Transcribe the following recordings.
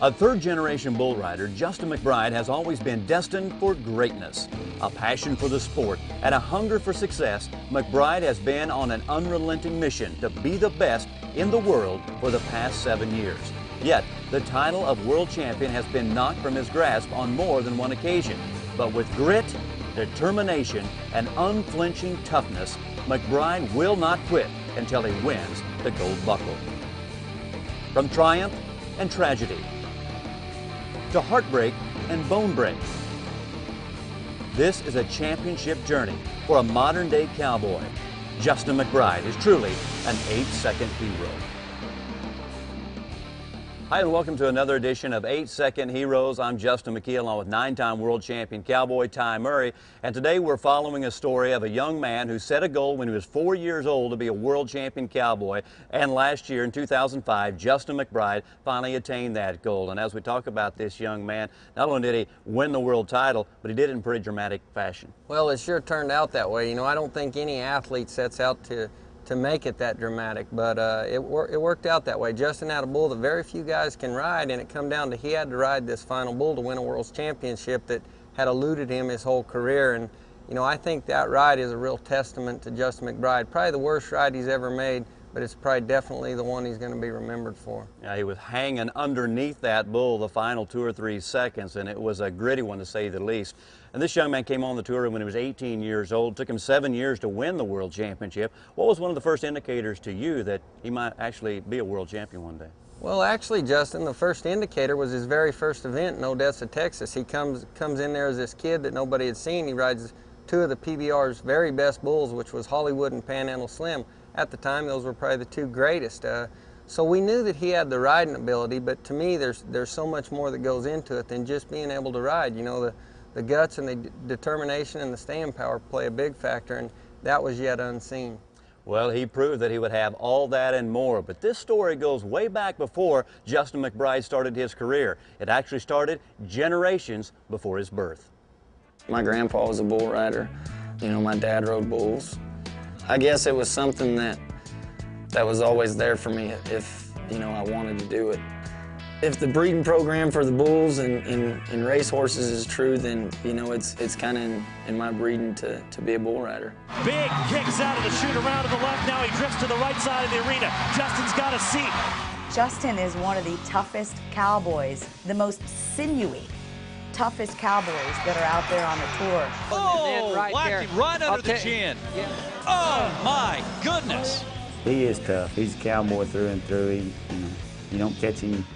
A third-generation bull rider, Justin McBride has always been destined for greatness. A passion for the sport and a hunger for success, McBride has been on an unrelenting mission to be the best in the world for the past 7 years. Yet, the title of world champion has been knocked from his grasp on more than one occasion. But with grit, determination, and unflinching toughness, McBride will not quit until he wins the gold buckle. From triumph and tragedy, to heartbreak and bone break, this is a championship journey for a modern-day cowboy. Justin McBride is truly an 8-second hero. Hi, and welcome to another edition of 8-Second Heroes. I'm Justin McKee, along with 9-time world champion cowboy Ty Murray. And today we're following a story of a young man who set a goal when he was 4 years old to be a world champion cowboy. And last year, in 2005, Justin McBride finally attained that goal. And as we talk about this young man, not only did he win the world title, but he did it in pretty dramatic fashion. Well, it sure turned out that way. You know, I don't think any athlete sets out to make it that dramatic, but it worked out that way. Justin had a bull that very few guys can ride, and it come down to he had to ride this final bull to win a world championship that had eluded him his whole career. And you know, I think that ride is a real testament to Justin McBride. Probably the worst ride he's ever made, but it's probably definitely the one he's going to be remembered for. Yeah, he was hanging underneath that bull the final 2 or 3 seconds, and it was a gritty one to say the least. And this young man came on the tour when he was 18 years old. It took him 7 years to win the world championship. What was one of the first indicators to you that he might actually be a world champion one day? Well, actually, Justin, the first indicator was his very first event in Odessa, Texas. He comes in there as this kid that nobody had seen. He rides 2 of the PBR's very best bulls, which was Hollywood and Panhandle Slim. At the time, those were probably the 2 greatest. So we knew that he had the riding ability, but to me, there's so much more that goes into it than just being able to ride. You know, the guts and the determination and the staying power play a big factor, and that was yet unseen. Well, he proved that he would have all that and more, but this story goes way back before Justin McBride started his career. It actually started generations before his birth. My grandpa was a bull rider. You know, my dad rode bulls. I guess it was something that was always there for me if, you know, I wanted to do it. If the breeding program for the bulls and race horses is true, then, you know, it's kind of in my breeding to be a bull rider. Big kicks out of the chute around to the left. Now he drifts to the right side of the arena. Justin's got a seat. Justin is one of the toughest cowboys, the most sinewy, toughest cowboys that are out there on the tour. Oh, whacked him right under the chin. Yeah. Oh, my goodness. He is tough. He's a cowboy through and through. You don't catch him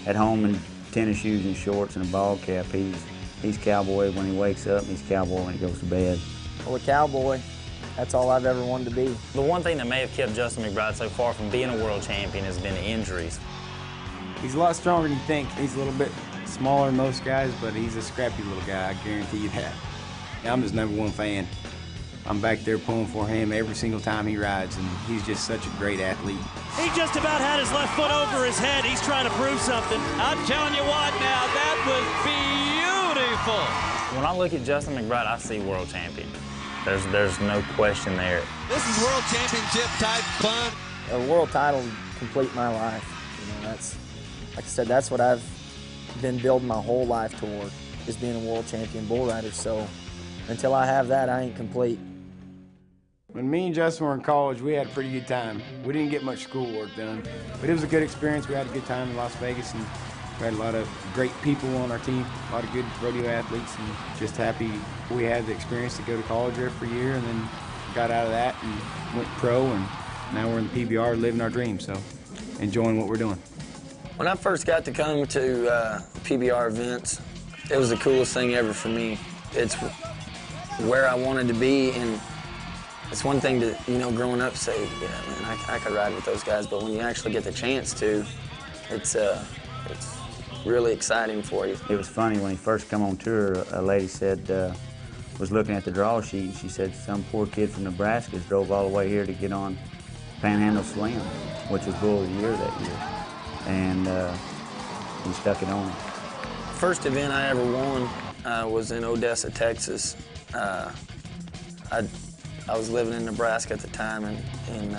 at home in tennis shoes and shorts and a ball cap. He's cowboy when he wakes up, and he's cowboy when he goes to bed. Well, a cowboy, that's all I've ever wanted to be. The one thing that may have kept Justin McBride so far from being a world champion has been injuries. He's a lot stronger than you think. He's a little bit smaller than most guys, but he's a scrappy little guy, I guarantee you that. Yeah, I'm his #1 fan. I'm back there pulling for him every single time he rides, and he's just such a great athlete. He just about had his left foot over his head. He's trying to prove something. I'm telling you what now, that was beautiful. When I look at Justin McBride, I see world champion. There's no question there. This is world championship type fun. A world title complete my life. You know, that's, like I said, that's what I've been building my whole life toward, is being a world champion bull rider. So until I have that, I ain't complete. When me and Justin were in college, we had a pretty good time. We didn't get much schoolwork done, but it was a good experience. We had a good time in Las Vegas, and we had a lot of great people on our team, a lot of good rodeo athletes, and just happy we had the experience to go to college there for a year, and then got out of that and went pro, and now we're in the PBR living our dreams, so enjoying what we're doing. When I first got to come to PBR events, it was the coolest thing ever for me. It's where I wanted to be, and it's one thing to, you know, growing up say, yeah, man, I could ride with those guys, but when you actually get the chance to, it's really exciting for you. It was funny when he first come on tour, a lady said, was looking at the draw sheet, and she said some poor kid from Nebraska drove all the way here to get on Panhandle Slim, which was Bull of the Year that year, and he stuck it on. First event I ever won was in Odessa, Texas. I was living in Nebraska at the time, and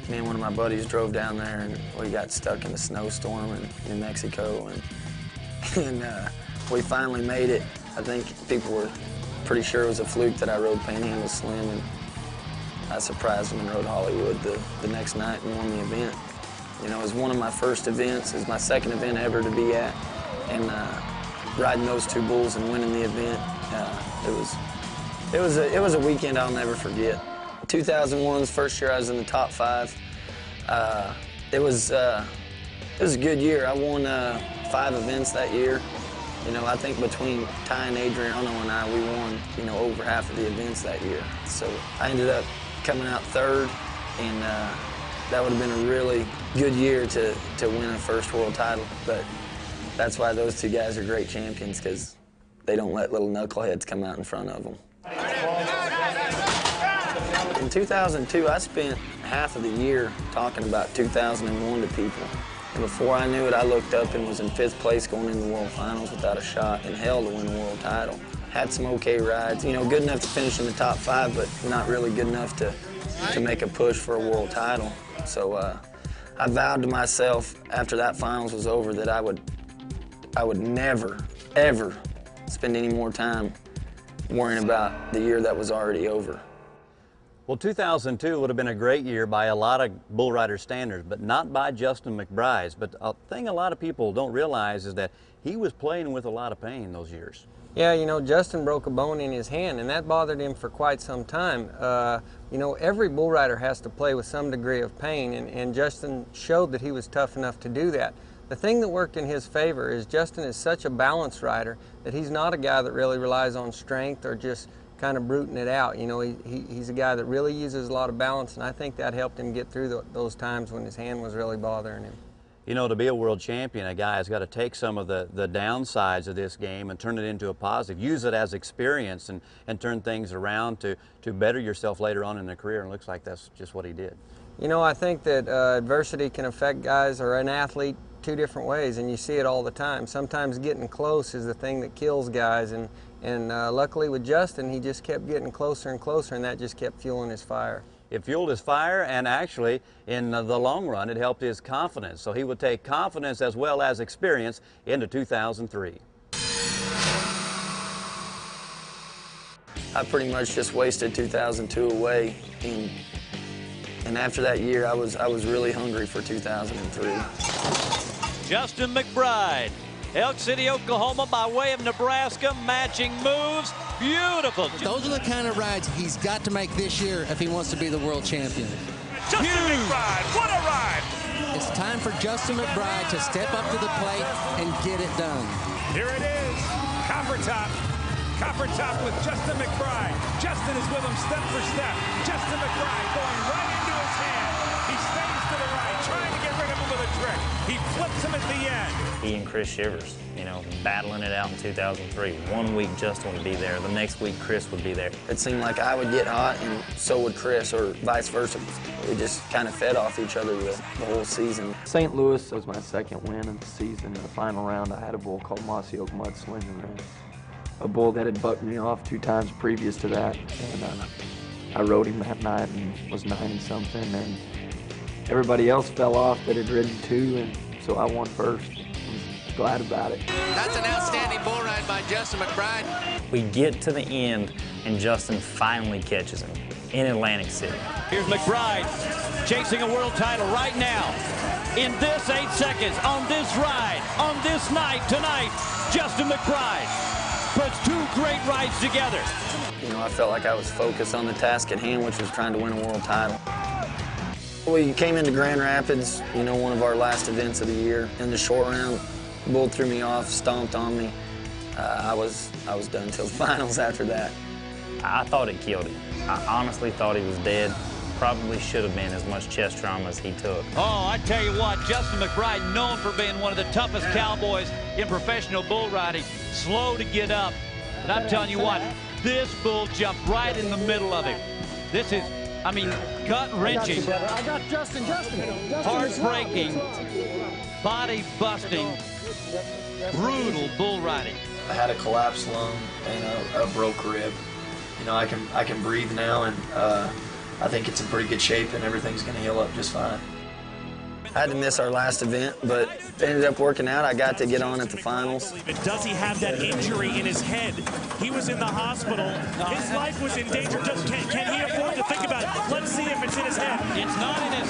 Me and one of my buddies drove down there, and we got stuck in a snowstorm in New Mexico, and we finally made it. I think people were pretty sure it was a fluke that I rode Panhandle Slim, and I surprised them and rode Hollywood the next night and won the event. You know, it was one of my first events. It was my second event ever to be at, and riding those two bulls and winning the event, it was a weekend I'll never forget. 2001's first year I was in the top 5. It was a good year. I won 5 events that year. You know, I think between Ty and Adriano and I, we won, you know, over half of the events that year. So I ended up coming out 3rd, and that would have been a really good year to win a first world title. But that's why those two guys are great champions, because they don't let little knuckleheads come out in front of them. In 2002, I spent half of the year talking about 2001 to people. And before I knew it, I looked up and was in 5th place going into the World Finals without a shot in hell to win a world title. Had some okay rides, you know, good enough to finish in the top 5, but not really good enough to make a push for a world title. So I vowed to myself after that finals was over that I would never, ever spend any more time worrying about the year that was already over. Well, 2002 would have been a great year by a lot of bull rider standards, but not by Justin McBride's. But a thing a lot of people don't realize is that he was playing with a lot of pain those years. Yeah, you know, Justin broke a bone in his hand, and that bothered him for quite some time. You know, every bull rider has to play with some degree of pain, and Justin showed that he was tough enough to do that. The thing that worked in his favor is Justin is such a balanced rider that he's not a guy that really relies on strength or just kind of bruting it out. You know, he's a guy that really uses a lot of balance, and I think that helped him get through those times when his hand was really bothering him. You know, to be a world champion, a guy has got to take some of the downsides of this game and turn it into a positive. Use it as experience and turn things around to better yourself later on in the career, and it looks like that's just what he did. You know, I think that adversity can affect guys or an athlete 2 different ways, and you see it all the time. Sometimes getting close is the thing that kills guys, and luckily with Justin, he just kept getting closer and closer, and that just kept fueling his fire. It fueled his fire, and actually, in the long run, it helped his confidence. So he would take confidence as well as experience into 2003. I pretty much just wasted 2002 away, and after that year, I was really hungry for 2003. Justin McBride, Elk City, Oklahoma by way of Nebraska, matching moves. Beautiful. Those are the kind of rides he's got to make this year if he wants to be the world champion. Justin McBride, what a ride! It's time for Justin McBride to step up to the plate and get it done. Here it is, Copper Top. Copper Top with Justin McBride. Justin is with him step for step. Justin McBride going right into his hand. He stays to the right, trying to get rid of him with a trick. He flips him at the end. He and Chris Shivers, you know, battling it out in 2003. One week Justin would be there, the next week Chris would be there. It seemed like I would get hot and so would Chris, or vice versa. We just kind of fed off each other the whole season. St. Louis was my second win of the season. In the final round, I had a bull called Mossy Oak Mudsling, and a bull that had bucked me off 2 times previous to that. And I rode him that night and was 90-something, and everybody else fell off that had ridden 2, and so I won first. I was glad about it. That's an outstanding bull ride by Justin McBride. We get to the end, and Justin finally catches him in Atlantic City. Here's McBride chasing a world title right now. In this 8 seconds, on this ride, on this night, tonight, Justin McBride puts 2 great rides together. You know, I felt like I was focused on the task at hand, which was trying to win a world title. We came into Grand Rapids, you know, one of our last events of the year. In the short round, bull threw me off, stomped on me. I was done till the finals after that. I thought it killed him. I honestly thought he was dead. Probably should have been as much chest trauma as he took. Oh, I tell you what, Justin McBride, known for being one of the toughest cowboys in professional bull riding, slow to get up. But I'm telling you what, this bull jumped right in the middle of him. This is, I mean, gut-wrenching, heart-breaking, body-busting, brutal bull riding. I had a collapsed lung and a broke rib. You know, I can breathe now, and I think it's in pretty good shape and everything's going to heal up just fine. I had to miss our last event, but it ended up working out. I got to get on at the finals. Does he have that injury in his head? He was in the hospital. His life was in danger. Can he afford to think about it? Let's see if it's in his head. It's not in his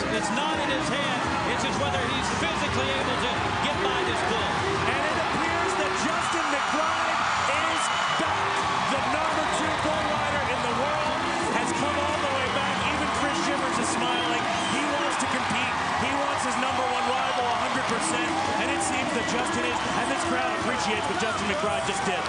head. It's just whether he's physically able to get by this bull. And it appears that Justin McBride is back. The #2 bull rider in the world has come all the way back. Even Chris Shivers is smiling. He wants to compete. He wants his #1 rival 100%. And it seems that Justin is. And this crowd appreciates what Justin McBride just did.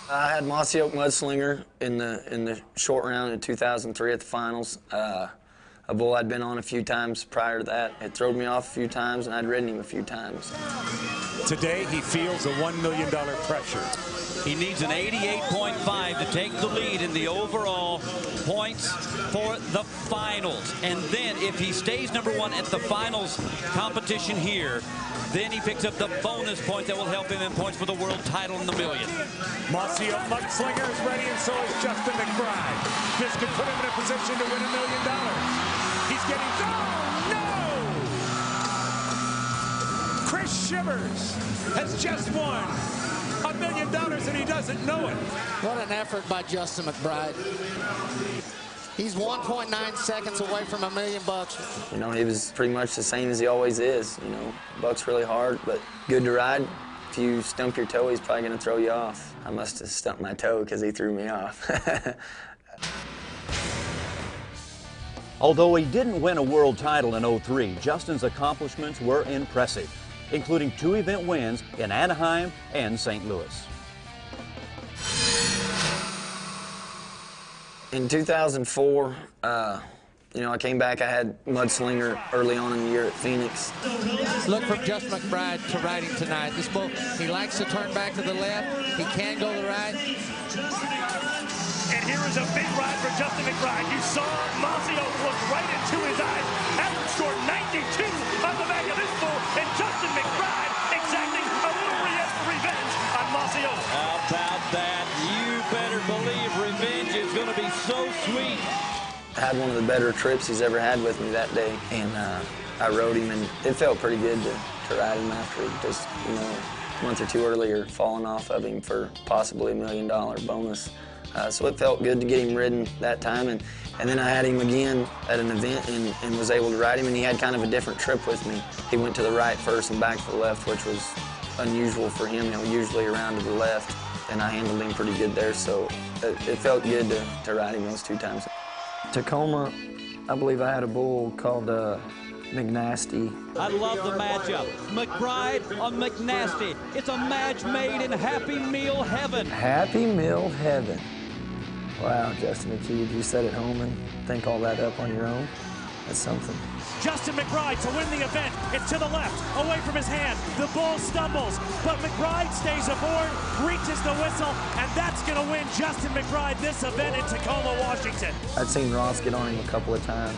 I had Mossy Oak Mudslinger in the short round in 2003 at the finals. A bull I'd been on a few times prior to that. It throwed me off a few times, and I'd ridden him a few times. Today, he feels a $1 million pressure. He needs an 88.5 to take the lead in the overall points for the finals. And then if he stays #1 at the finals competition here, then he picks up the bonus points that will help him in points for the world title in the million. Mossy Oak Mudslinger is ready, and so is Justin McBride. This could put him in a position to win $1 million. He's getting... No! Chris Shivers has just won $1 million, and he doesn't know it. What an effort by Justin McBride. He's 1.9 seconds away from $1 million. You know, he was pretty much the same as he always is. You know, bucks really hard, but good to ride. If you stump your toe, he's probably going to throw you off. I must have stumped my toe because he threw me off. Although he didn't win a world title in '03, Justin's accomplishments were impressive, including 2 event wins in Anaheim and St. Louis. In 2004, you know, I came back. I had Mudslinger early on in the year at Phoenix. Look for Justin McBride to ride him tonight. This bull, he likes to turn back to the left. He can go to the right. And here is a big ride for Justin McBride. You saw Mossy Oak look right into his eyes. Average score 92 on the back of this bull. And Justin McBride exacting a little revenge on Mossy Oak. How about that? You better believe revenge is going to be so sweet. I had one of the better trips he's ever had with me that day, and I rode him, and it felt pretty good to ride him after just, you know, a month or 2 earlier falling off of him for possibly $1 million bonus. So it felt good to get him ridden that time, and then I had him again at an event and was able to ride him, and he had kind of a different trip with me. He went to the right first and back to the left, which was unusual for him. You know, usually around to the left, and I handled him pretty good there, so it felt good to ride him those 2 times. Tacoma, I believe I had a bull called McNasty. I love the matchup. McBride on McNasty. It's a match made in Happy Meal heaven. Happy Meal heaven. Wow, Justin McKee, did you sit at home and think all that up on your own? That's something. Justin McBride to win the event. It's to the left, away from his hand. The bull stumbles, but McBride stays aboard, reaches the whistle, and that's going to win Justin McBride this event in Tacoma, Washington. I'd seen Ross get on him a couple of times.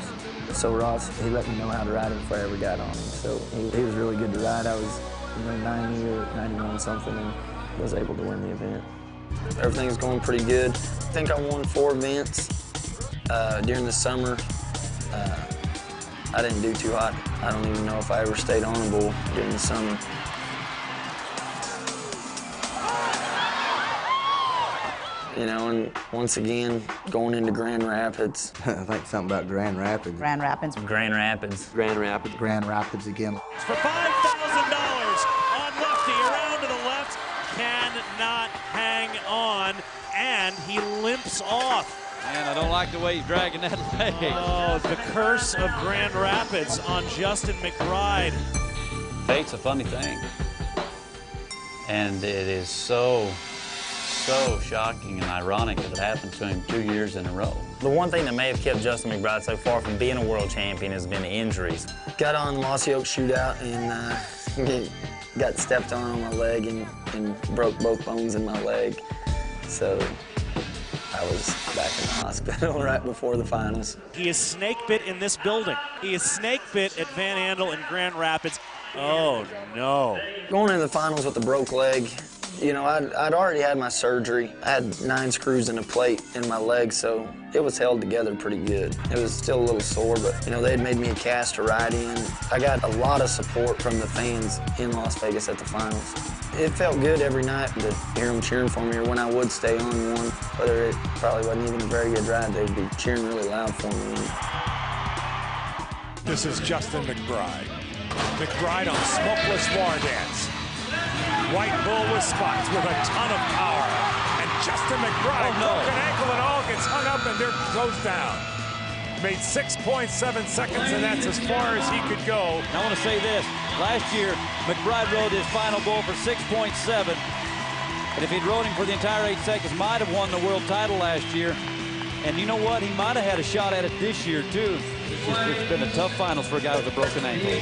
So Ross, he let me know how to ride him before I ever got on him. So he was really good to ride. I was, you know, 90 or 91 something and was able to win the event. Everything's going pretty good. I think I won 4 events during the summer. I didn't do too hot. I don't even know if I ever stayed on a bull during the summer. You know, and once again, going into Grand Rapids. I think something about Grand Rapids. Grand Rapids. Grand Rapids. Grand Rapids. Grand Rapids again. For $5,000 on Lefty, around to the left, cannot hang on, and he limps off. And I don't like the way he's dragging that leg. Oh, the curse of Grand Rapids on Justin McBride. Fate's a funny thing. And it is so shocking and ironic that it happened to him 2 years in a row. The one thing that may have kept Justin McBride so far from being a world champion has been injuries. Got on the Mossy Oak shootout and got stepped on my leg and broke both bones in my leg. So I was back in the hospital right before the finals. He is snake bit in this building. He is snake bit at Van Andel in Grand Rapids. Oh, no. Going into the finals with a broke leg, You know, I'd already had my surgery. I had 9 screws in a plate in my leg, so it was held together pretty good. It was still a little sore, but, you know, they had made me a cast to ride in. I got a lot of support from the fans in Las Vegas at the finals. It felt good every night to hear them cheering for me, or when I would stay on one, whether it probably wasn't even a very good ride, they'd be cheering really loud for me. This is Justin McBride. McBride on Smokeless War Dance. White bull with spots with a ton of power. And Justin McBride, broken ankle and all, gets hung up and there goes down. Made 6.7 seconds, and that's as far as he could go. I want to say this. Last year, McBride rode his final bull for 6.7. And if he'd rode him for the entire 8 seconds, might have won the world title last year. And you know what? He might have had a shot at it this year, too. It's been a tough finals for a guy with a broken ankle.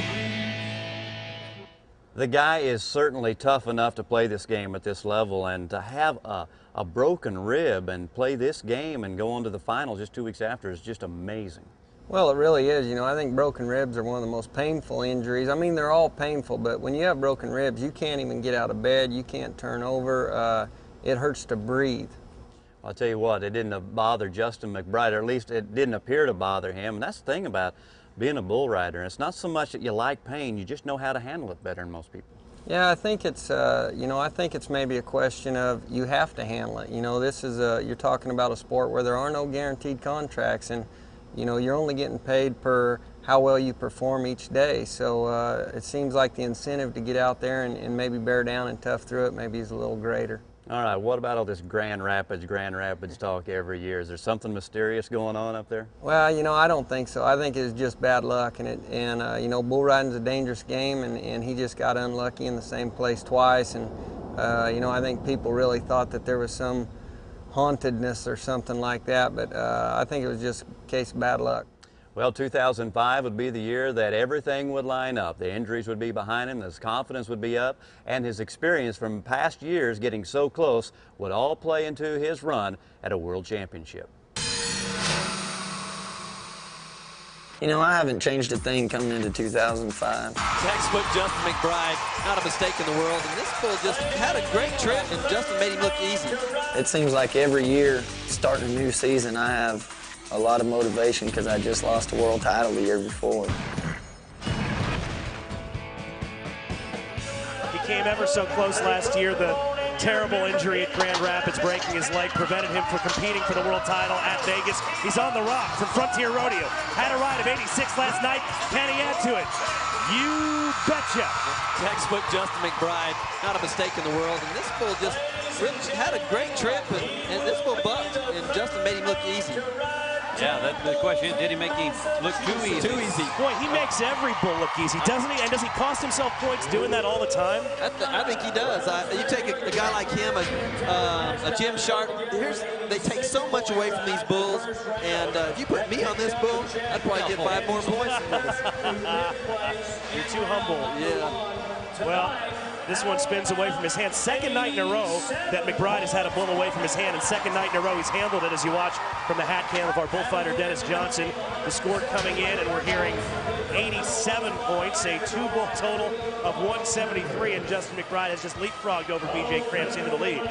The guy is certainly tough enough to play this game at this level, and to have a broken rib and play this game and go on to the final just 2 weeks after is just amazing. Well, it really is. You know, I think broken ribs are one of the most painful injuries. I mean, they're all painful, but when you have broken ribs, you can't even get out of bed. You can't turn over. It hurts to breathe. I'll tell you what, it didn't bother Justin McBride, or at least it didn't appear to bother him. And that's the thing about being a bull rider. It's not so much that you like pain, you just know how to handle it better than most people. Yeah, I think it's, you know, I think it's maybe a question of you have to handle it. You know, this is you're talking about a sport where there are no guaranteed contracts, and, you know, you're only getting paid per how well you perform each day. So it seems like the incentive to get out there and maybe bear down and tough through it maybe is a little greater. All right, what about all this Grand Rapids talk every year? Is there something mysterious going on up there? Well, you know, I don't think so. I think it's just bad luck, and you know, bull riding's a dangerous game, and he just got unlucky in the same place twice, and you know, I think people really thought that there was some hauntedness or something like that, but I think it was just a case of bad luck. Well, 2005 would be the year that everything would line up. The injuries would be behind him, his confidence would be up, and his experience from past years getting so close would all play into his run at a world championship. You know, I haven't changed a thing coming into 2005. Textbook Justin McBride, not a mistake in the world, and this bull just had a great trip, and Justin made him look easy. It seems like every year, starting a new season, I have a lot of motivation because I just lost a world title the year before. He came ever so close last year. The terrible injury at Grand Rapids, breaking his leg, prevented him from competing for the world title at Vegas. He's on the rock from Frontier Rodeo. Had a ride of 86 last night. Can he add to it? You betcha. Textbook Justin McBride, not a mistake in the world, and this bull just really had a great trip, and this bull bucked, and Justin made him look easy. Yeah, the question is, did he make him look too easy? Too easy. Boy, he makes every bull look easy, doesn't he? And does he cost himself points doing that all the time? I think he does. You take a guy like him, a Jim Sharp, they take so much away from these bulls, and if you put me on this bull, I'd probably get 5 more points. You're too humble. Yeah. Well, this one spins away from his hand. Second night in a row that McBride has had a bull away from his hand, and second night in a row he's handled it, as you watch from the hat cam of our bullfighter Dennis Johnson. The score coming in, and we're hearing 87 points, a 2-bull total of 173, and Justin McBride has just leapfrogged over BJ Cramps into the lead.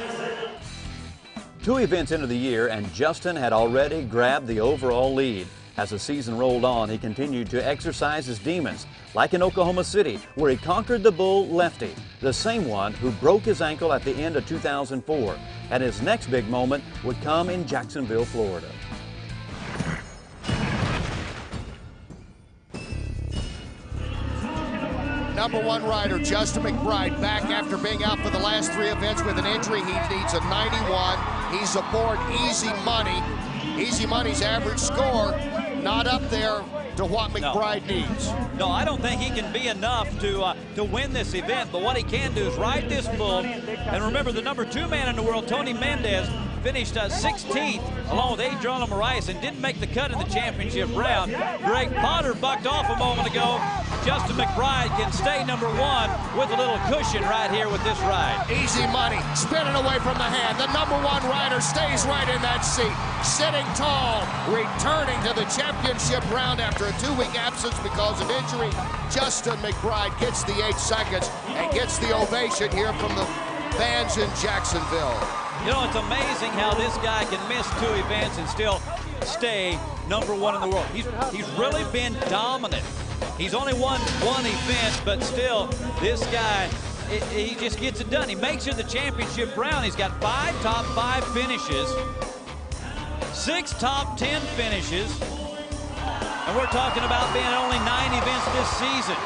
2 events into the year, and Justin had already grabbed the overall lead. As the season rolled on, he continued to exercise his demons, like in Oklahoma City, where he conquered the bull Lefty, the same one who broke his ankle at the end of 2004. And his next big moment would come in Jacksonville, Florida. #1 rider Justin McBride back after being out for the last 3 events with an injury. He needs a 91. He's aboard Easy Money. Easy Money's average score not up there to what McBride needs. No, I don't think he can be enough to win this event, but what he can do is ride this bull. And remember, the #2 man in the world, Tony Mendez, finished 16th along with Adriano Moraes and didn't make the cut in the championship round. Greg Potter bucked off a moment ago. Justin McBride can stay #1 with a little cushion right here with this ride. Easy Money spinning away from the hand. The #1 rider stays right in that seat, sitting tall, returning to the championship round after a 2-week absence because of injury. Justin McBride gets the 8 seconds and gets the ovation here from the fans in Jacksonville. You know, it's amazing how this guy can miss 2 events and still stay #1 in the world. He's really been dominant. He's only won 1 event, but still, this guy, he just gets it done. He makes it the championship round. He's got 5 top 5 finishes, 6 top 10 finishes, and we're talking about being only 9 events this season.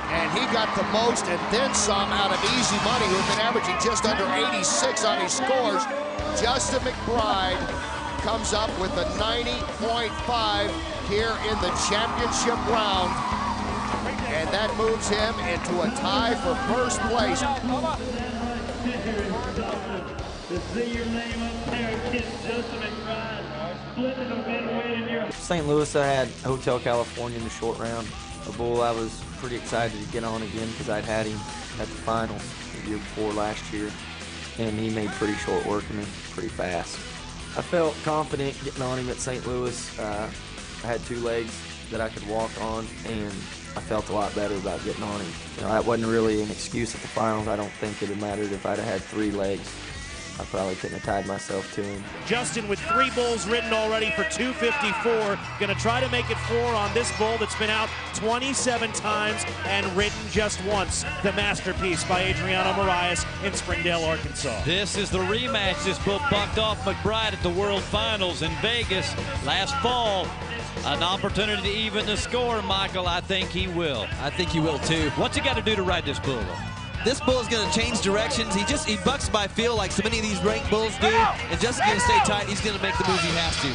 And he got the most and then some out of Easy Money, who's been averaging just under 86 on his scores. Justin McBride comes up with a 90.5 here in the championship round. And that moves him into a tie for first place. St. Louis, I had Hotel California in the short round. A bull I was pretty excited to get on again because I'd had him at the finals the year before last year, and he made pretty short work of me, pretty fast. I felt confident getting on him at St. Louis. I had 2 legs that I could walk on, and I felt a lot better about getting on him. You know, that wasn't really an excuse at the finals. I don't think it would have mattered if I'd have had 3 legs. I probably couldn't have tied myself to him. Justin with 3 bulls ridden already for 254. Gonna try to make it 4 on this bull that's been out 27 times and ridden just once. The masterpiece by Adriano Marias in Springdale, Arkansas. This is the rematch. This bull bucked off McBride at the World Finals in Vegas last fall. An opportunity to even the score, Michael. I think he will. I think he will too. What's he got to do to ride this bull, though? This bull is going to change directions. He bucks by feel like so many of these ranked bulls do, and Justin's going to stay tight. He's going to make the moves he has to.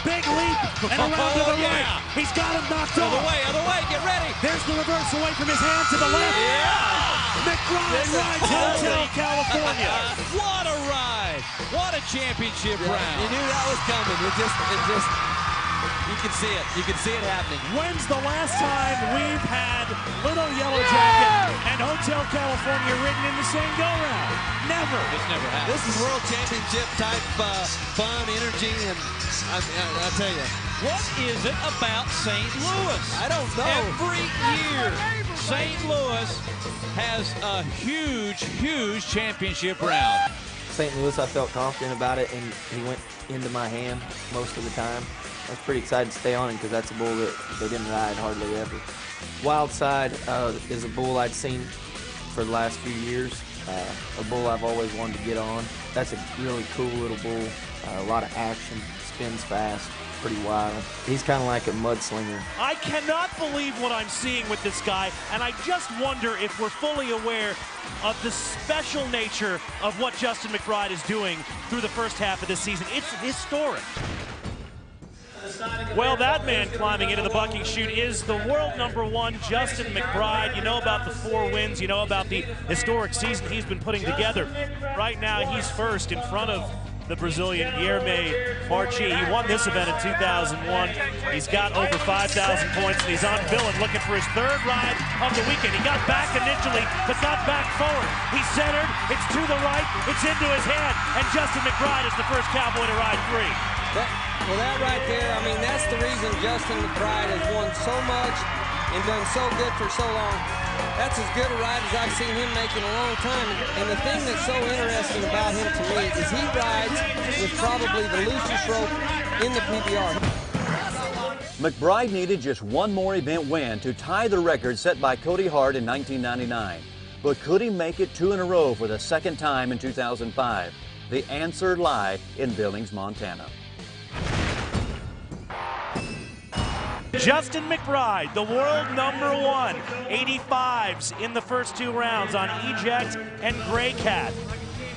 Big leap and around to the right. He's got him knocked off. Other way, get ready. There's the reverse away from his hand to the left. Yeah! McBride rides Hotel California. What a ride. What a championship round. You knew that was coming. It just, you can see it. You can see it happening. When's the last time we've had Little Yellow Jacket and Hotel California ridden in the same go-round? Never. This never happened. This is World Championship type fun, energy, and I'll tell you. What is it about St. Louis? I don't know. Every year, St. Louis has a huge, huge championship round. St. Louis, I felt confident about it, and he went into my hand most of the time. I was pretty excited to stay on him because that's a bull that they didn't ride hardly ever. Wild Side is a bull I'd seen for the last few years, a bull I've always wanted to get on. That's a really cool little bull, a lot of action, spins fast, pretty wild. He's kind of like a mudslinger. I cannot believe what I'm seeing with this guy, and I just wonder if we're fully aware of the special nature of what Justin McBride is doing through the first half of this season. It's historic. Well, that man climbing into the bucking chute is the world #1, Justin McBride. You know about the 4 wins. You know about the historic season he's been putting together. Right now, he's first in front of the Brazilian Guilherme Marchi. He won this event in 2001. He's got over 5,000 points, and he's on Villain looking for his 3rd ride of the weekend. He got back initially, but got back forward. He's centered. It's to the right. It's into his hand, and Justin McBride is the first cowboy to ride 3. Well, that right there, I mean, that's the reason Justin McBride has won so much and done so good for so long. That's as good a ride as I've seen him make in a long time. And the thing that's so interesting about him to me is he rides with probably the loosest rope in the PBR. McBride needed just 1 more event win to tie the record set by Cody Hart in 1999. But could he make it 2 in a row for the 2nd time in 2005? The answer lie in Billings, Montana. Justin McBride, the world #1, 85s in the first 2 rounds on Eject and Gray Cat.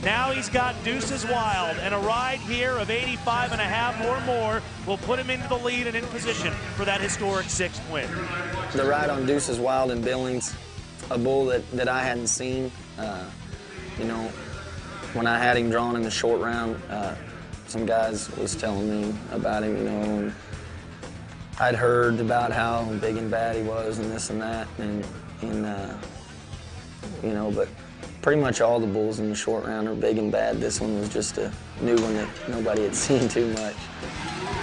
Now he's got Deuces Wild, and a ride here of 85.5 or more will put him into the lead and in position for that historic 6th win. The ride on Deuces Wild in Billings, a bull that I hadn't seen. You know, when I had him drawn in the short round, some guys was telling me about him, you know, and I'd heard about how big and bad he was and this and that, and you know, but pretty much all the bulls in the short round are big and bad. This one was just a new one that nobody had seen too much.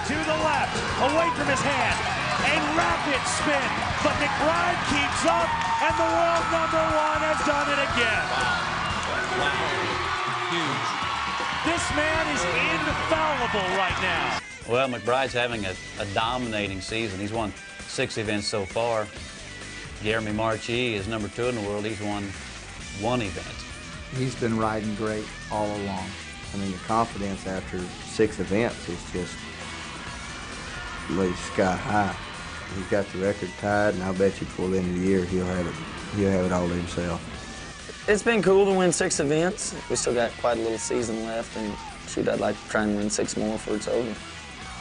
To the left, away from his hand, a rapid spin, but McBride keeps up, and the world #1 has done it again. Wow. Huge. This man is infallible right now. Well, McBride's having a dominating season. He's won 6 events so far. Jeremy Marchi is number 2 in the world. He's won 1 event. He's been riding great all along. I mean, the confidence after 6 events is just really sky high. He's got the record tied, and I'll bet you before the end of the year he'll have it all to himself. It's been cool to win 6 events. We still got quite a little season left, and shoot, I'd like to try and win 6 more before it's over.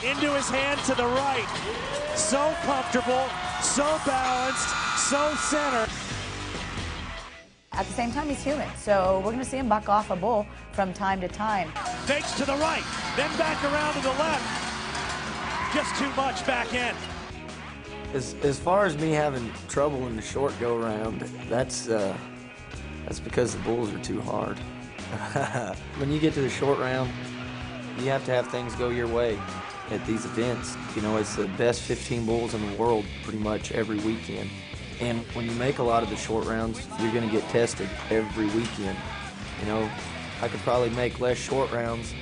Into his hand to the right. So comfortable, so balanced, so centered. At the same time, he's human, so we're going to see him buck off a bull from time to time. Fakes to the right, then back around to the left. Just too much back end. As far as me having trouble in the short go-round, that's because the bulls are too hard. When you get to the short round, you have to have things go your way at these events. You know, it's the best 15 bulls in the world pretty much every weekend. And when you make a lot of the short rounds, you're going to get tested every weekend. You know, I could probably make less short rounds,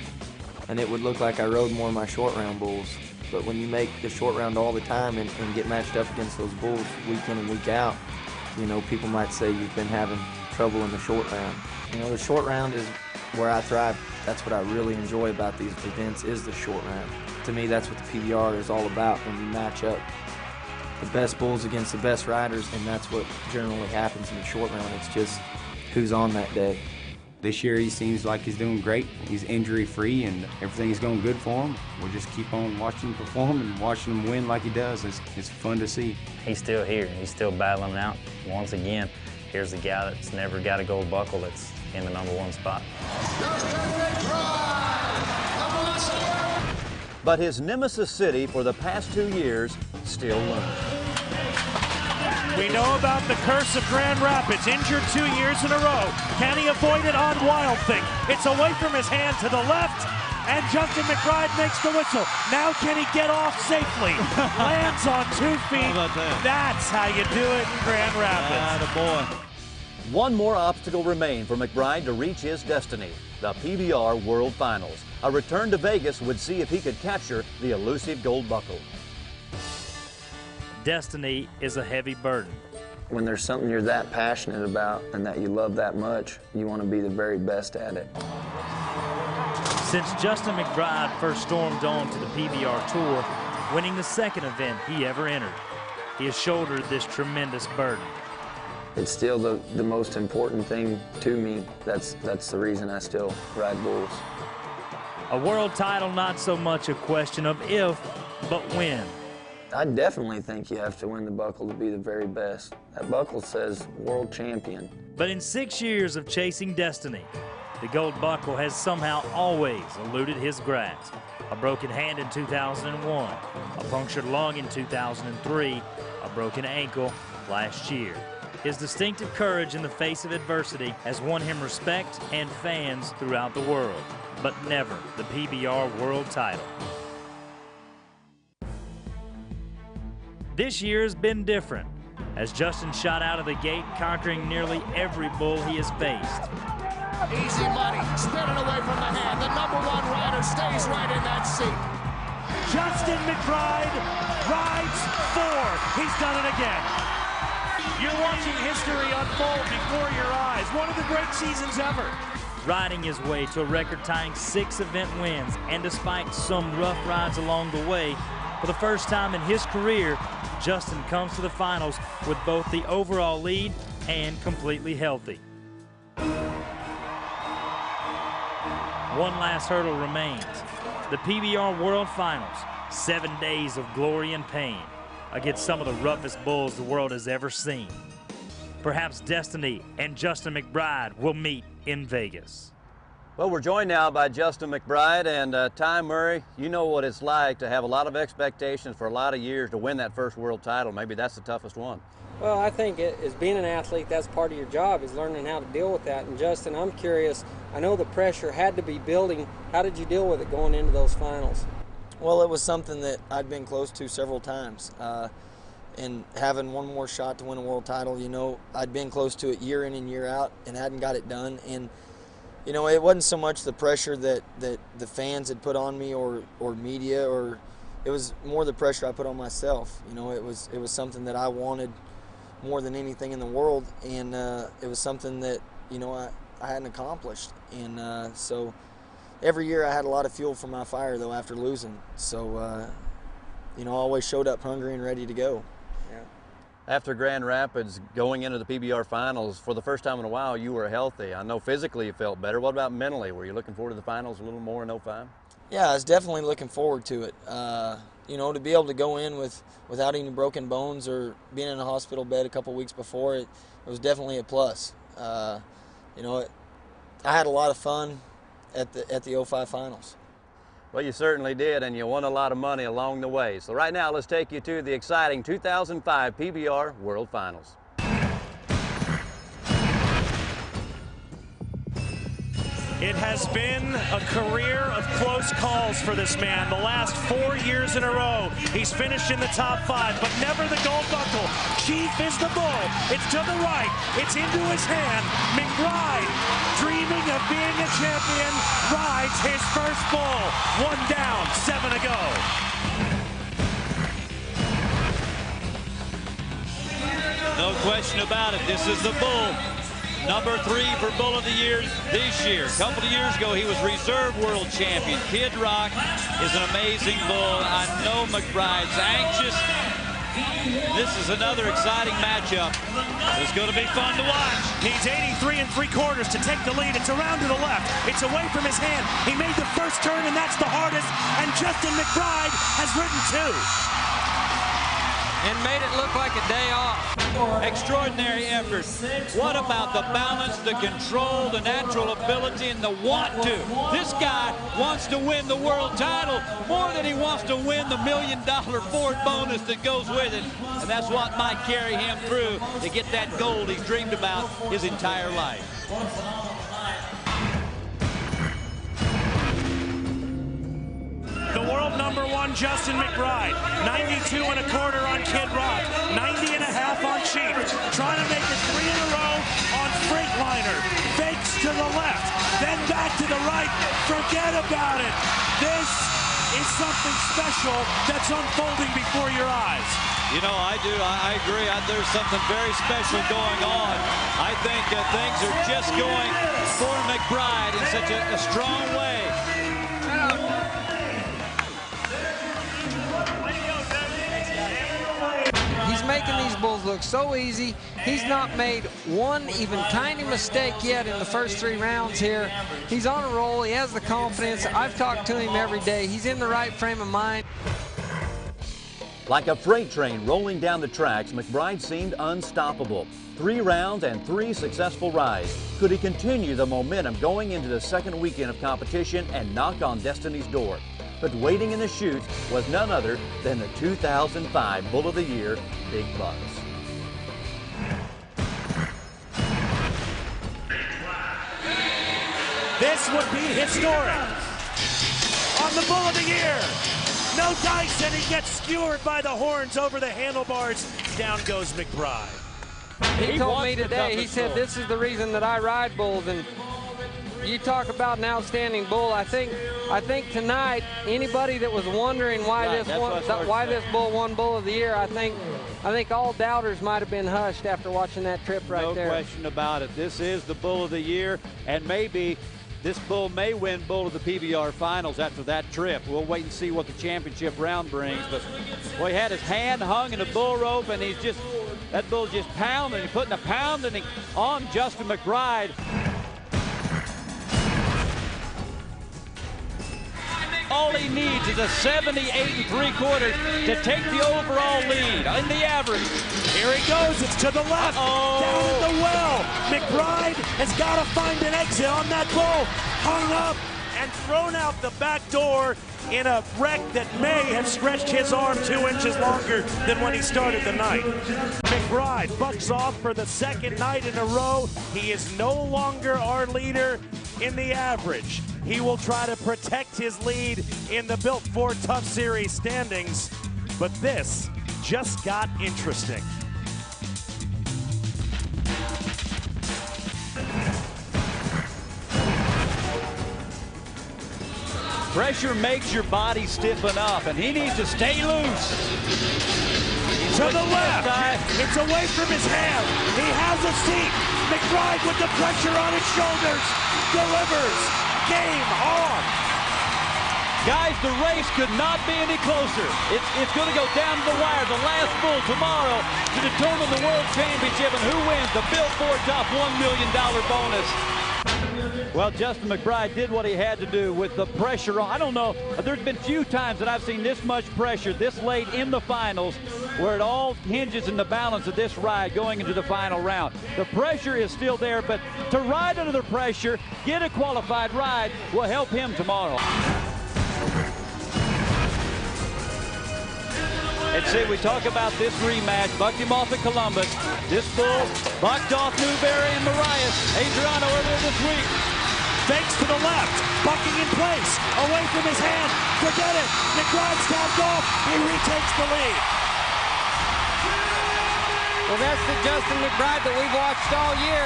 and it would look like I rode more of my short round bulls. But when you make the short round all the time and get matched up against those bulls week in and week out, you know, people might say you've been having trouble in the short round. You know, the short round is where I thrive. That's what I really enjoy about these events, is the short round. To me, that's what the PBR is all about, when you match up the best bulls against the best riders, and that's what generally happens in the short round. It's just who's on that day. This year he seems like he's doing great. He's injury-free and everything is going good for him. We'll just keep on watching him perform and watching him win like he does. It's fun to see. He's still here. He's still battling it out. Once again, here's a guy that's never got a gold buckle that's in the #1 spot. But his nemesis city for the past 2 years still looms. We know about the curse of Grand Rapids, injured 2 years in a row. Can he avoid it on Wild Thing? It's away from his hand to the left, and Justin McBride makes the whistle. Now can he get off safely? Lands on 2 feet. How about that? That's how you do it in Grand Rapids. Attaboy. One more obstacle remained for McBride to reach his destiny, the PBR World Finals. A return to Vegas would see if he could capture the elusive gold buckle. Destiny is a heavy burden. When there's something you're that passionate about and that you love that much, you want to be the very best at it. Since Justin McBride first stormed on to the PBR Tour, winning the 2nd event he ever entered, he has shouldered this tremendous burden. It's still the most important thing to me. That's the reason I still ride bulls. A world title, not so much a question of if, but when. I definitely think you have to win the buckle to be the very best. That buckle says world champion. But in 6 years of chasing destiny, the gold buckle has somehow always eluded his grasp. A broken hand in 2001, a punctured lung in 2003, a broken ankle last year. His distinctive courage in the face of adversity has won him respect and fans throughout the world, but never the PBR world title. This year has been different, as Justin shot out of the gate, conquering nearly every bull he has faced. Easy money, spinning away from the hand. The #1 rider stays right in that seat. Justin McBride rides 4. He's done it again. You're watching history unfold before your eyes. One of the great seasons ever. Riding his way to a record-tying 6 event wins, and despite some rough rides along the way, for the first time in his career, Justin comes to the finals with both the overall lead and completely healthy. One last hurdle remains. The PBR World Finals, 7 days of glory and pain against some of the roughest bulls the world has ever seen. Perhaps destiny and Justin McBride will meet in Vegas. Well, we're joined now by Justin McBride, and Ty Murray, you know what it's like to have a lot of expectations for a lot of years to win that first world title. Maybe that's the toughest one. Well, I think as being an athlete, that's part of your job, is learning how to deal with that. And Justin, I'm curious, I know the pressure had to be building. How did you deal with it going into those finals? Well, it was something that I'd been close to several times. And having one more shot to win a world title, you know, I'd been close to it year in and year out and hadn't got it done. And You know, it wasn't so much the pressure that the fans had put on me or media, or it was more the pressure I put on myself. You know, it was something that I wanted more than anything in the world, and it was something that, you know, I hadn't accomplished. And so every year I had a lot of fuel for my fire, though, after losing. So, you know, I always showed up hungry and ready to go. After Grand Rapids, going into the PBR finals, for the first time in a while, you were healthy. I know physically you felt better. What about mentally? Were you looking forward to the finals a little more in 05? Yeah, I was definitely looking forward to it. You know, to be able to go in without any broken bones or being in a hospital bed a couple weeks before, it was definitely a plus. You know, I had a lot of fun at the 05 finals. Well, you certainly did, and you won a lot of money along the way. So right now, let's take you to the exciting 2005 PBR World Finals. It has been a career of close calls for this man. The last 4 years in a row, he's finished in the top 5, but never the gold buckle. Chief is the bull. It's to the right. It's into his hand. McBride, dreaming of being a champion, rides his first bull. 1 down, 7 to go. No question about it. This is the bull. Number 3 for Bull of the Year this year. A couple of years ago, he was reserve world champion. Kid Rock is an amazing bull. I know McBride's anxious. This is another exciting matchup. It's going to be fun to watch. Needs 83 3/4 to take the lead. It's around to the left. It's away from his hand. He made the first turn, and that's the hardest. And Justin McBride has ridden 2. And made it look like a day off. Extraordinary effort. What about the balance, the control, the natural ability, and the want to? This guy wants to win the world title more than he wants to win the $1 million Ford bonus that goes with it. And that's what might carry him through to get that gold he's dreamed about his entire life. The world number 1, Justin McBride. 92 1/4 on Kid Rock. 90 1/2 on Chief. Trying to make it 3 in a row on Freightliner. Fakes to the left, then back to the right. Forget about it. This is something special that's unfolding before your eyes. You know, I do. I agree. There's something very special going on. I think things are just going for McBride in such a strong way. He's making these bulls look so easy. He's not made one even tiny mistake yet in the first 3 rounds here. He's on a roll. He has the confidence. I've talked to him every day. He's in the right frame of mind. Like a freight train rolling down the tracks, McBride seemed unstoppable. 3 rounds and 3 successful rides. Could he continue the momentum going into the second weekend of competition and knock on Destiny's door? But waiting in the chutes was none other than the 2005 Bull of the Year, Big Bucks. This would be historic. On the Bull of the Year. No dice, and he gets skewered by the horns over the handlebars. Down goes McBride. He told me today, he said, this is the reason that I ride bulls. And you talk about an outstanding bull. I think tonight, anybody that was wondering why this bull won Bull of the Year, I think all doubters might have been hushed after watching that trip right there. No question about it. This is the Bull of the Year, and maybe this bull may win Bull of the PBR finals after that trip. We'll wait and see what the championship round brings. But boy, he had his hand hung in a bull rope, and that bull's just pounding, putting a pounding on Justin McBride. All he needs is a 78 3/4 to take the overall lead in the average. Here he goes. It's to the left. Down at the well. McBride has got to find an exit on that bull. Hung up and thrown out the back door in a wreck that may have stretched his arm 2 inches longer than when he started the night. McBride bucks off for the 2nd night in a row. He is no longer our leader in the average. He will try to protect his lead in the Built Ford Tough Series standings, but this just got interesting. Pressure makes your body stiffen up, and he needs to stay loose. To the left. It's away from his hand. He has a seat. McBride with the pressure on his shoulders. Delivers. Game on. Guys, the race could not be any closer. It's going to go down to the wire, the last bull tomorrow to determine the World Championship and who wins the Built Ford Tough $1 million bonus. Well, Justin McBride did what he had to do with the pressure on. I don't know, there's been few times that I've seen this much pressure this late in the finals where it all hinges in the balance of this ride going into the final round. The pressure is still there, but to ride under the pressure, get a qualified ride will help him tomorrow. And see, we talk about this rematch. Bucked him off at Columbus. This bull bucked off Newberry and Marias. Adriano earlier this week. Fakes to the left. Bucking in place. Away from his hand. Forget it. McBride's tapped off. He retakes the lead. Well, that's the Justin McBride that we've watched all year.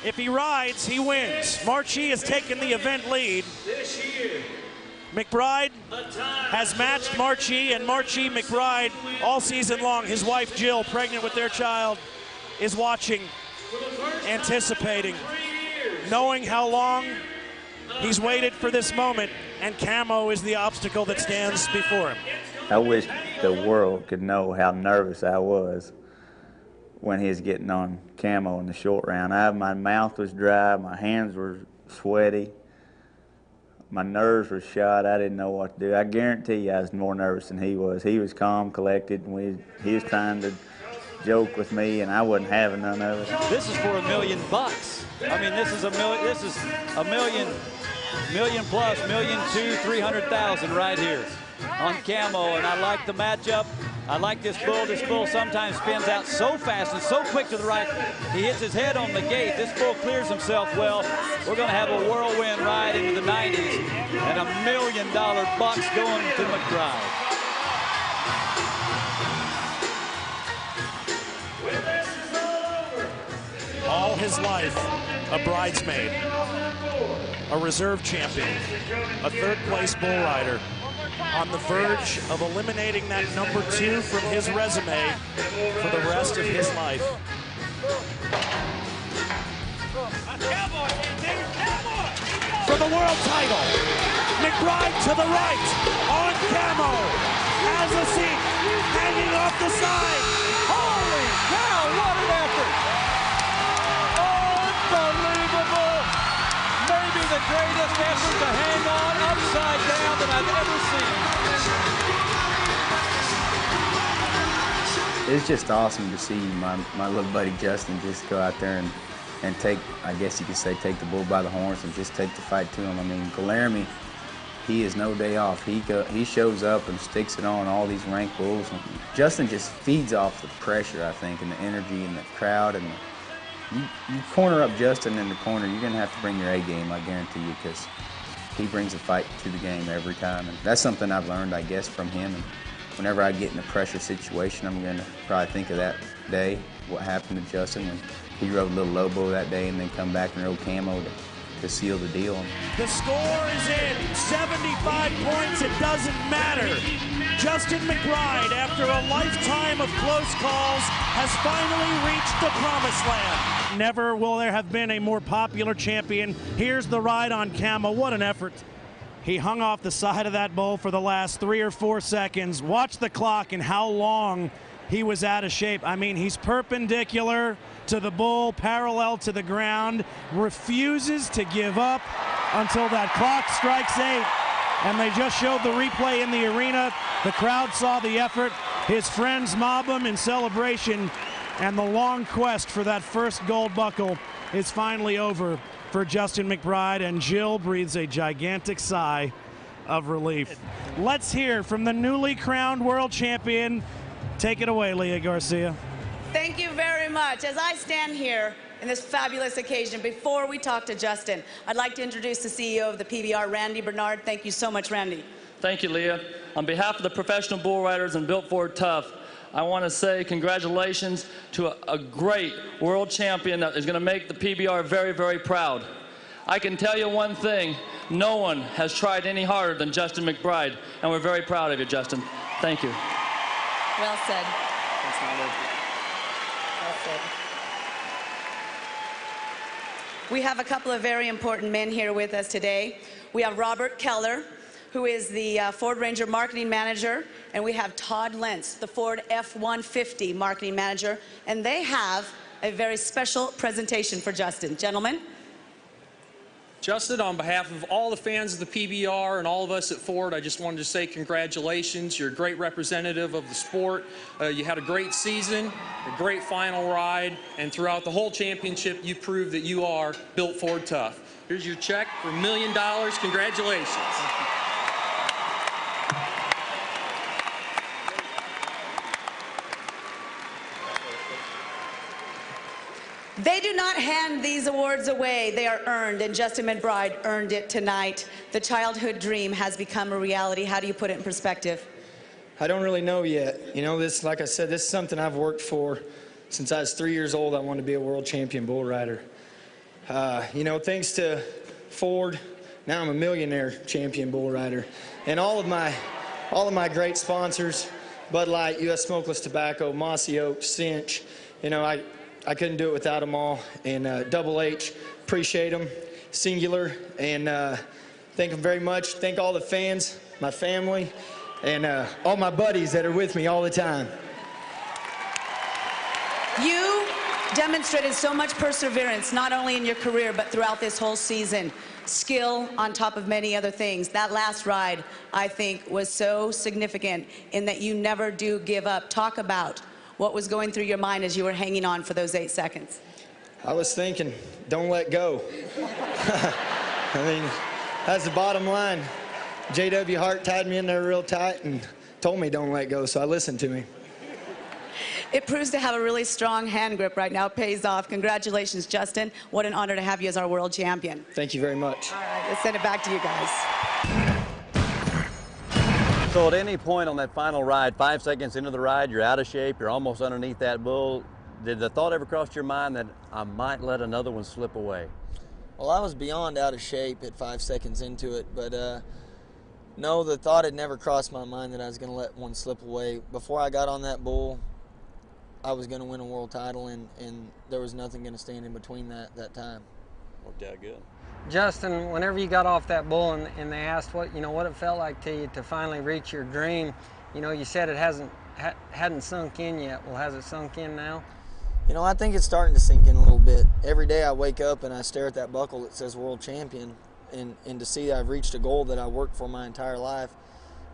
If he rides, he wins. Marchi has taken the event lead. This year, McBride has matched Marchi, and Marchi McBride all season long. His wife Jill, pregnant with their child, is watching, anticipating, knowing how long he's waited for this moment, and Camo is the obstacle that stands before him. I wish the world could know how nervous I was when he was getting on Camo in the short round. My mouth was dry, my hands were sweaty, my nerves were shot. I didn't know what to do. I guarantee you I was more nervous than he was. He was calm, collected, and he was trying to joke with me, and I wasn't having none of it. This is for $1 million. I mean, this is a million plus, $1,200,000, $300,000 right here on Camo, and I like the matchup. I like this bull. This bull sometimes spins out so fast and so quick to the right. He hits his head on the gate. This bull clears himself well. We're going to have a whirlwind ride into the 90s and $1 million bucks going to McBride. All his life, a bridesmaid, a reserve champion, a third-place bull rider, on the verge of eliminating that number 2 from his resume for the rest of his life. For the world title, McBride to the right, on Camo, has a seat, hanging off the side. Holy cow, what an effort! Unbelievable! Maybe the greatest effort to hang on upside down that I've ever seen. It's just awesome to see my little buddy Justin just go out there and take, I guess you could say, take the bull by the horns and just take the fight to him. I mean, Laramie, he is no day off. He shows up and sticks it on all these ranked bulls. And Justin just feeds off the pressure, I think, and the energy and the crowd. And you corner up Justin in the corner, you're going to have to bring your A game, I guarantee you, because he brings a fight to the game every time. And that's something I've learned, I guess, from him. And whenever I get in a pressure situation, I'm going to probably think of that day, what happened to Justin when he rode Little Lobo that day and then come back and rode Camo to seal the deal. The score is in, 75 points, it doesn't matter. Justin McBride, after a lifetime of close calls, has finally reached the promised land. Never will there have been a more popular champion. Here's the ride on Camo, what an effort. He hung off the side of that bull for the last 3 or 4 seconds. Watch the clock and how long he was out of shape. I mean, he's perpendicular to the bull, parallel to the ground, refuses to give up until that clock strikes 8. And they just showed the replay in the arena. The crowd saw the effort. His friends mob him in celebration. And the long quest for that first gold buckle is finally over for Justin McBride, and Jill breathes a gigantic sigh of relief. Let's hear from the newly crowned world champion. Take it away, Leah Garcia. Thank you very much. As I stand here in this fabulous occasion, before we talk to Justin, I'd like to introduce the CEO of the PBR, Randy Bernard. Thank you so much, Randy. Thank you, Leah. On behalf of the professional bull riders and Built Ford Tough, I want to say congratulations to a great world champion that is going to make the PBR very, very proud. I can tell you one thing, no one has tried any harder than Justin McBride, and we're very proud of you, Justin. Thank you. Well said. Well said. We have a couple of very important men here with us today. We have Robert Keller, who is the Ford Ranger Marketing Manager, and we have Todd Lentz, the Ford F-150 Marketing Manager, and they have a very special presentation for Justin. Gentlemen. Justin, on behalf of all the fans of the PBR and all of us at Ford, I just wanted to say congratulations. You're a great representative of the sport. You had a great season, a great final ride, and throughout the whole championship, you proved that you are built Ford tough. Here's your check for $1 million. Congratulations. They do not hand these awards away. They are earned, and Justin McBride earned it tonight. The childhood dream has become a reality. How do you put it in perspective? I don't really know yet. You know, this, like I said, this is something I've worked for since I was 3 years old. I wanted to be a world champion bull rider. You know, thanks to Ford, now I'm a millionaire champion bull rider. And all of my great sponsors, Bud Light, U.S. Smokeless Tobacco, Mossy Oak, Cinch, you know, I couldn't do it without them all. And Double H, appreciate them. Singular, and thank them very much. Thank all the fans, my family, and all my buddies that are with me all the time. You demonstrated so much perseverance, not only in your career, but throughout this whole season. Skill on top of many other things. That last ride, I think, was so significant in that you never do give up. Talk about what was going through your mind as you were hanging on for those 8 seconds. I was thinking, don't let go. I mean, that's the bottom line. J.W. Hart tied me in there real tight and told me don't let go, so I listened to him. It proves to have a really strong hand grip right now. It pays off. Congratulations, Justin. What an honor to have you as our world champion. Thank you very much. All right, let's send it back to you guys. So at any point on that final ride, 5 seconds into the ride, you're out of shape, you're almost underneath that bull. Did the thought ever cross your mind that I might let another one slip away? Well, I was beyond out of shape at 5 seconds into it, but no, the thought had never crossed my mind that I was going to let one slip away. Before I got on that bull, I was going to win a world title, and there was nothing going to stand in between that time. Worked out good. Justin, whenever you got off that bull and they asked what it felt like to you to finally reach your dream, you said it hadn't sunk in yet. Well, has it sunk in now? You know, I think it's starting to sink in a little bit. Every day I wake up and I stare at that buckle that says world champion, and to see that I've reached a goal that I worked for my entire life,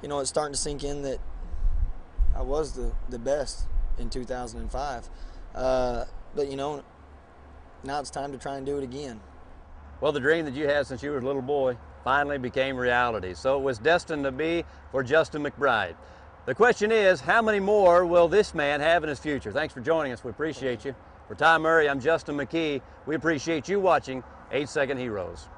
it's starting to sink in that I was the best in 2005. But now it's time to try and do it again. Well, the dream that you had since you were a little boy finally became reality. So it was destined to be for Justin McBride. The question is, how many more will this man have in his future? Thanks for joining us. We appreciate you. For Ty Murray, I'm Justin McKee. We appreciate you watching 8 Second Heroes.